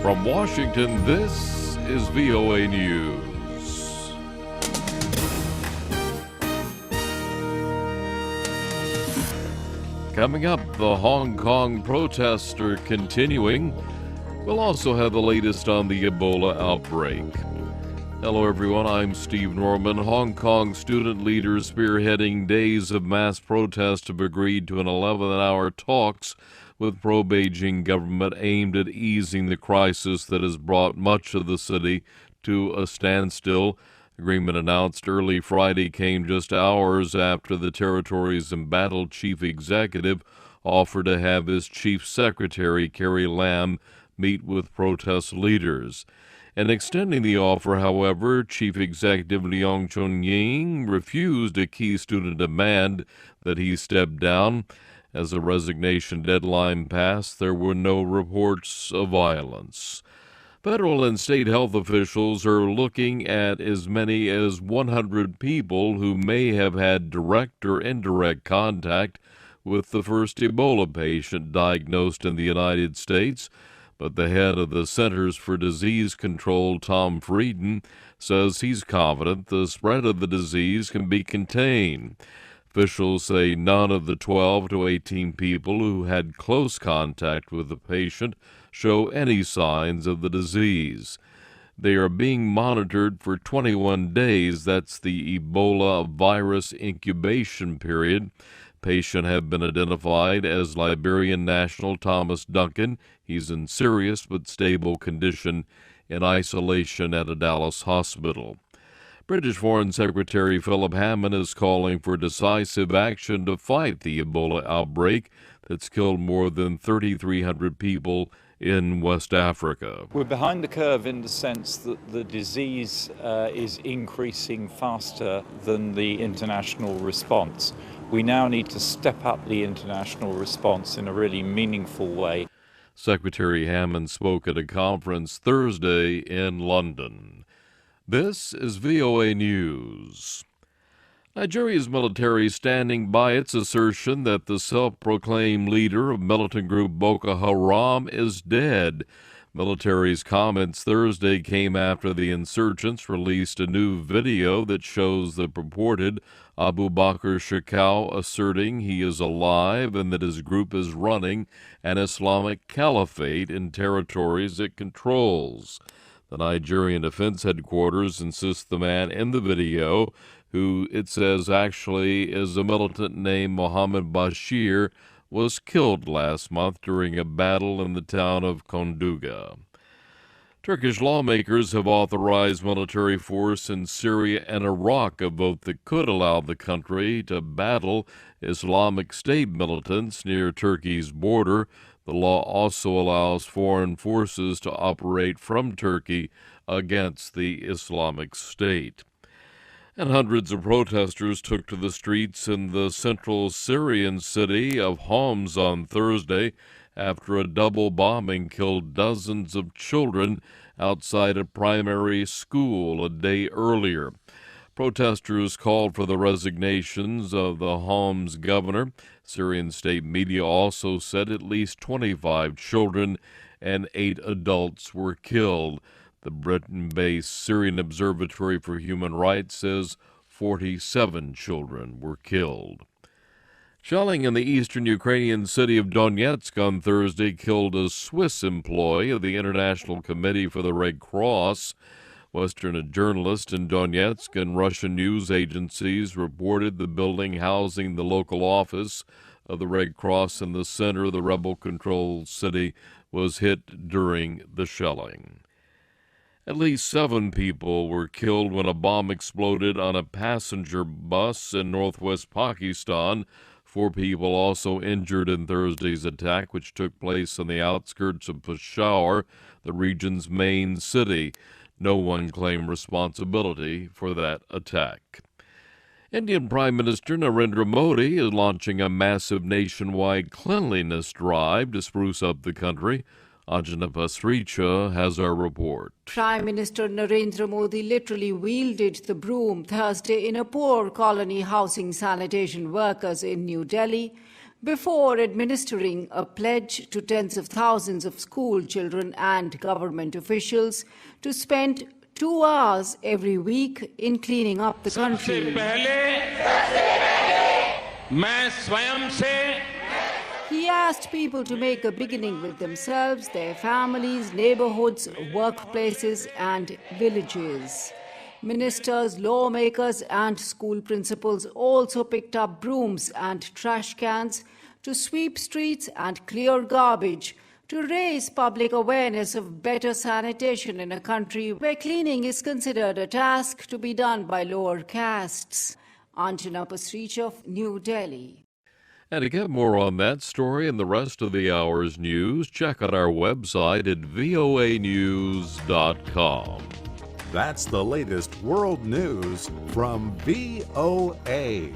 From Washington, this is VOA News. Coming up, the Hong Kong protests are continuing. We'll also have the latest on the Ebola outbreak. Hello, everyone. I'm Steve Norman. Hong Kong student leaders spearheading days of mass protest have agreed to an 11-hour talks with pro-Beijing government aimed at easing the crisis that has brought much of the city to a standstill. Agreement announced early Friday came just hours after the territory's embattled chief executive offered to have his Chief Secretary Carrie Lam meet with protest leaders. In extending the offer, however, Chief Executive Leung Chun-ying refused a key student demand that he step down. As the resignation deadline passed, there were no reports of violence. Federal and state health officials are looking at as many as 100 people who may have had direct or indirect contact with the first Ebola patient diagnosed in the United States. But the head of the Centers for Disease Control, Tom Frieden, says he's confident the spread of the disease can be contained. Officials say none of the 12 to 18 people who had close contact with the patient show any signs of the disease. They are being monitored for 21 days. That's the Ebola virus incubation period. Patients have been identified as Liberian national Thomas Duncan. He's in serious but stable condition in isolation at a Dallas hospital. British Foreign Secretary Philip Hammond is calling for decisive action to fight the Ebola outbreak that's killed more than 3,300 people in West Africa. We're behind the curve in the sense that the disease is increasing faster than the international response. We now need to step up the international response in a really meaningful way. Secretary Hammond spoke at a conference Thursday in London. This is VOA News. Nigeria's military standing by its assertion that the self-proclaimed leader of militant group Boko Haram is dead. Military's comments Thursday came after the insurgents released a new video that shows the purported Abu Bakr Shekau asserting he is alive and that his group is running an Islamic caliphate in territories it controls. The Nigerian Defense Headquarters insists the man in the video, who it says actually is a militant named Mohammed Bashir, was killed last month during a battle in the town of Konduga. Turkish lawmakers have authorized military force in Syria and Iraq, a vote that could allow the country to battle Islamic State militants near Turkey's border. The law also allows foreign forces to operate from Turkey against the Islamic State. And hundreds of protesters took to the streets in the central Syrian city of Homs on Thursday after a double bombing killed dozens of children outside a primary school a day earlier. Protesters called for the resignations of the Homs governor. Syrian state media also said at least 25 children and 8 adults were killed. The Britain-based Syrian Observatory for Human Rights says 47 children were killed. Shelling in the eastern Ukrainian city of Donetsk on Thursday killed a Swiss employee of the International Committee for the Red Cross. Western journalists in Donetsk and Russian news agencies reported the building housing the local office of the Red Cross in the center of the rebel-controlled city was hit during the shelling. At least 7 people were killed when a bomb exploded on a passenger bus in northwest Pakistan. 4 people also injured in Thursday's attack, which took place on the outskirts of Peshawar, the region's main city. No one claimed responsibility for that attack. Indian Prime Minister Narendra Modi is launching a massive nationwide cleanliness drive to spruce up the country. Anjana Pasricha has our report. Prime Minister Narendra Modi literally wielded the broom Thursday in a poor colony housing sanitation workers in New Delhi. before administering a pledge to tens of thousands of school children and government officials to spend 2 hours every week in cleaning up the country. He asked people to make a beginning with themselves, their families, neighborhoods, workplaces, and villages. Ministers, lawmakers, and school principals also picked up brooms and trash cans to sweep streets and clear garbage to raise public awareness of better sanitation in a country where cleaning is considered a task to be done by lower castes. Anjana Pasrich of New Delhi. And to get more on that story and the rest of the hour's news, check out our website at voanews.com. That's the latest world news from VOA.